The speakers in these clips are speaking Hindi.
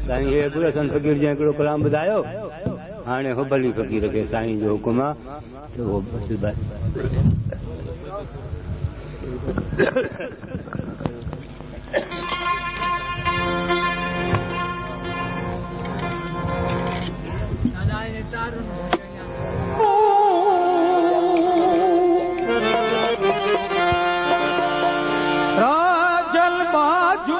साईं हे पूरा संत फकीर जी हिकिड़ो कलाम ॿुधायो हाणे हो भली फ़क़ीर खे साईं जो हुकुम आहे त उहो बसि राजल बाजू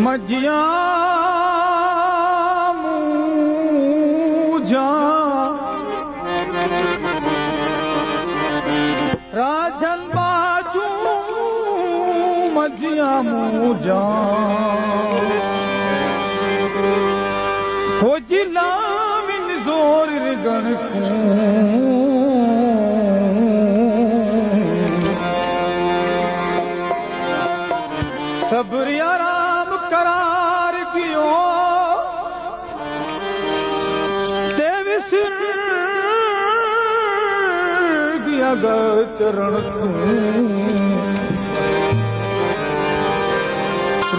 मजिया मूजा राजल बाजू मजिया मूजा हो जिला मिन जोर गण सब्र आराम करार पियो देव सिर गया चरण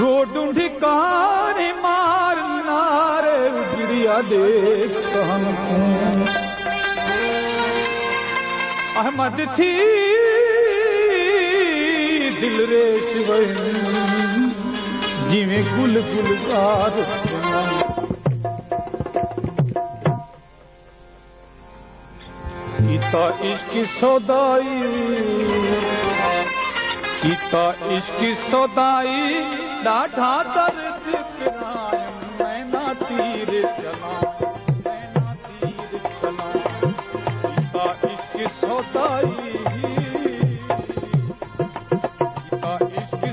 रोडूं ढिकाने मार नारे गिरिया देख कहन अहमद थी दिल रे शिवई जिवें गुल गुलजार कीता इश्क सौदाई कीता इश्क सौदाई डाढ़ा दर्द पिराए मैं ना तीर चला कीता इश्क सौदाई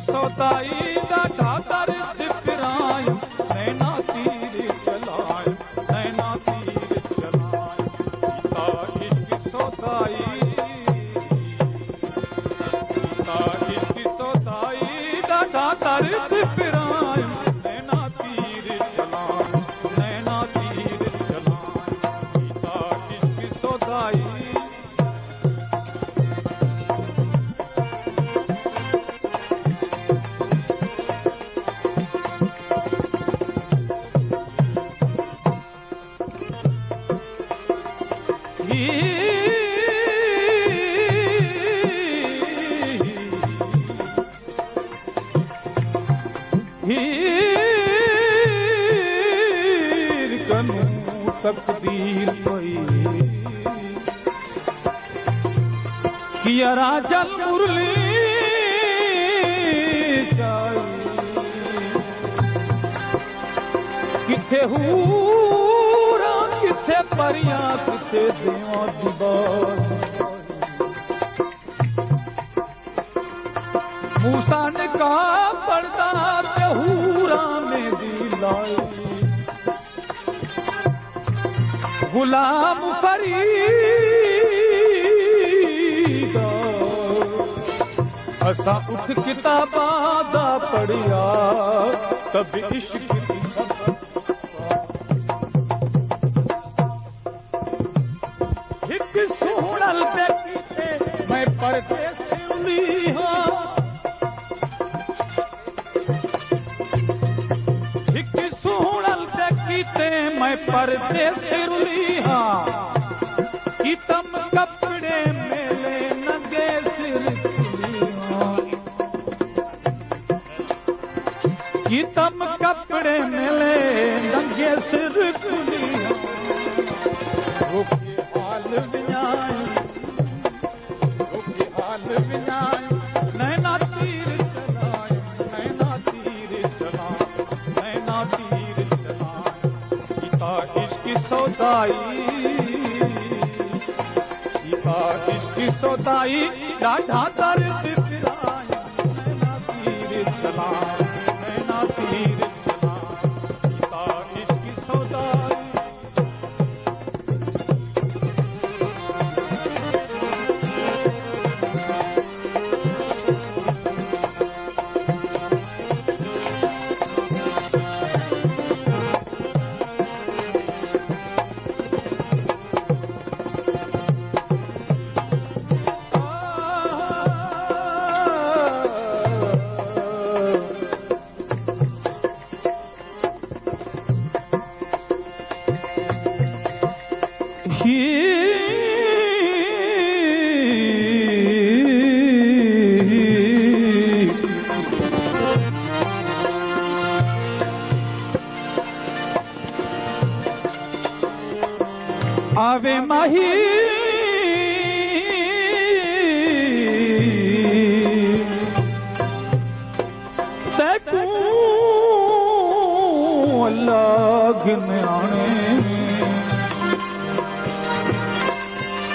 सौदाई डाढ़ा दर्द पिराए नैना तीर चलाए नैना तीर चलाए गीता इश्क सौदाई गीता इश्क सौदाई डाढ़ा दर्द पिराए नैना तीर चलाए नैना तीर चलाए गीता इश्क सौदाई तकदीर पई किया राजल मुरली किथे हूरा किथे परियां किथे देवा दुबार मूसा ने कहा पर्दा ते हूरा में दी लाई गुलाम फरीदा असा उठ किताबा दा पढ़िया तब इश्क एक सोहणल पे कीते मैं पर्दे सिवली हाँ एक सोहणल पे कीते मैं पर्दे सिरली हाँ कीतम कपड़े मेले नंगे सिर कीतम कपड़े मेले नंगे सिर हाल विनाय नैना तीर चलाए नैना तीर चलाए नैना तीर चलाए गीता इश्क सौदाई गीता इश्क सौदाई डाढ़ा दर्द पिराए नैना तीर चलाए नैना तीर चलाए गीता इश्क सौदाई आवे माही तू अल्लाह न्याणे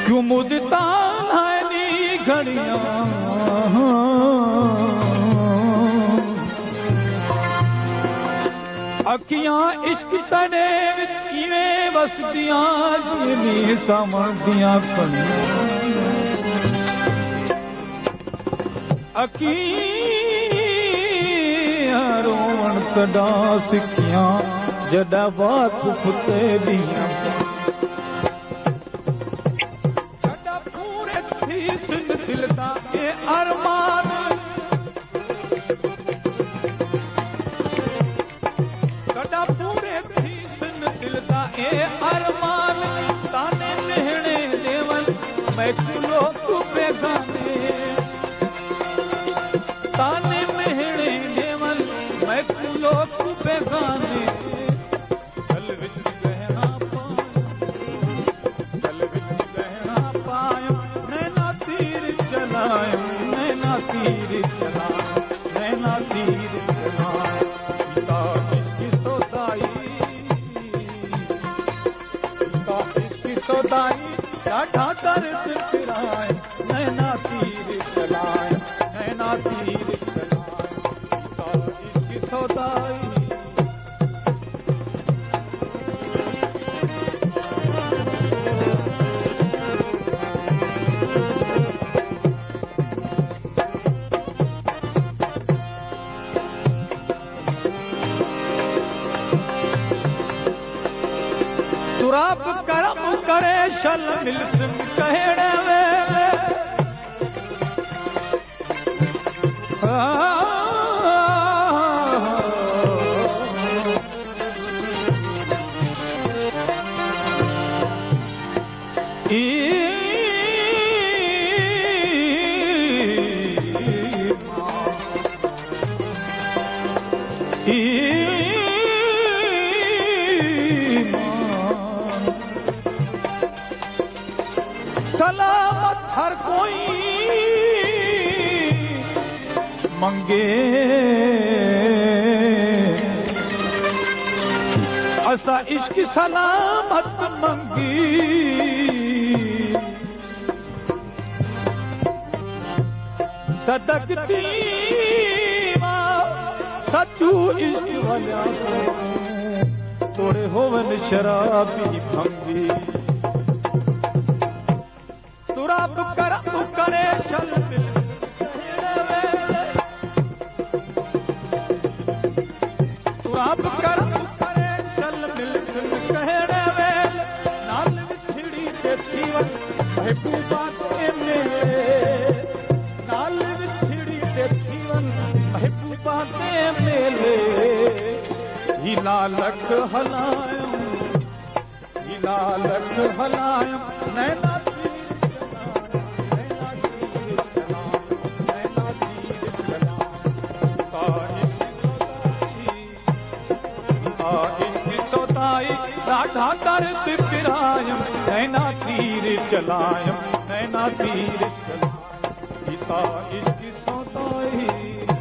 क्यों मुझे तानी घड़ियां अखियां इश्क तने इवें बसदियां जिनी समझदियां अखियां रोवण कदा सिखियां जदा बात फुते दियां कदा पूरे थी सिंध दिलदा के अरमान कदा पूरे थी सिंध दिलदा ए अरमान ताने मेहणे देवन मैं कुलो तू बेगाने ताने मेहणे देवन मैं कुलो तू बेगाने चल विच गहना पायो नैना तीर चलायो नैना तीर चलायो नैना तीर चलायो सीता इसकी सोदाई डाढ़ा दर्द फिराए नैना तीर चलाए नैना तीर चलाए सीता इसकी सोदाई सुराब करम करे शल मिलसम कहड़े वेले सलामत हर कोई मंगे असा इश्क सलामत मंगी सदकती सचू इश्क वाला तोड़े होवन शराबी भंगी सुराब करम करे शल सुराब करम करे शल मिलसम कहड़े वेल नाल विछड़ी ते थीवन महबूबा ते मेले नाल विछड़ी ते थीवन महबूबा ते मेले हिला लख हलायो नैना डाढ़ा दर्द फिरायम नैना तीर चलायम नैना तीर चलायम सीता इसकी सोताई